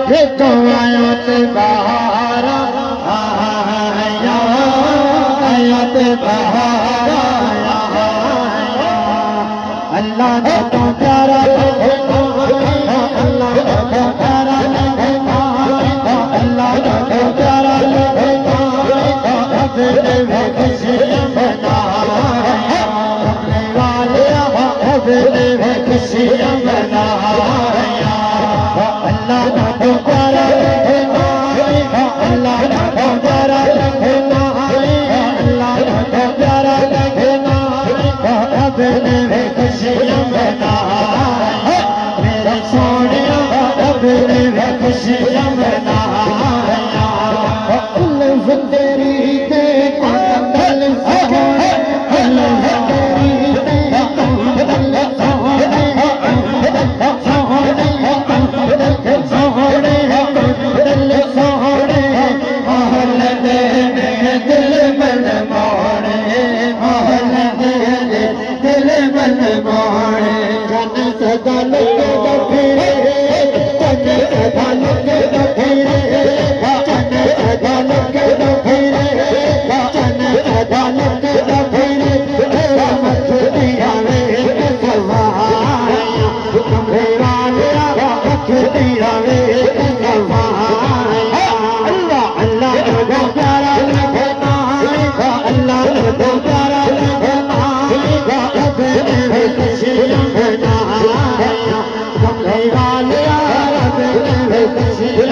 देखो आयत बहारा आयत बहारा अल्लाह ने तो प्यारा अल्लाह ने तो प्यारा अल्लाह ने तो प्यारा अपने खुशियाँ मनाया अपने वाले अपने खुशियाँ मनाया अल्लाह ने तो प्यारा अल्लाह ने तो प्यारा अल्लाह ने तो प्यारा अपने खुशियाँ मनाया मेरे सोने अपने खुशियाँ मनाया उल्फ तेरी के कंदल सोने उल्फ तेरी के कंदल सोने सोने कंदल सोने महल दे दिल मन मोड़े महल दे दिल मन मोड़े जन सदा लगे फिरे जन सदा लगे फिरे जन सदा लगे फिरे जन सदा लगे फिरे मत दिया वे सवाया मेरा रख दिया वे सवाया अल्लाह अल्लाह को प्यारा लगना अल्लाह को प्यारा लगना अपने खुशियाँ मनाया कमरे वाले अपने खुशियाँ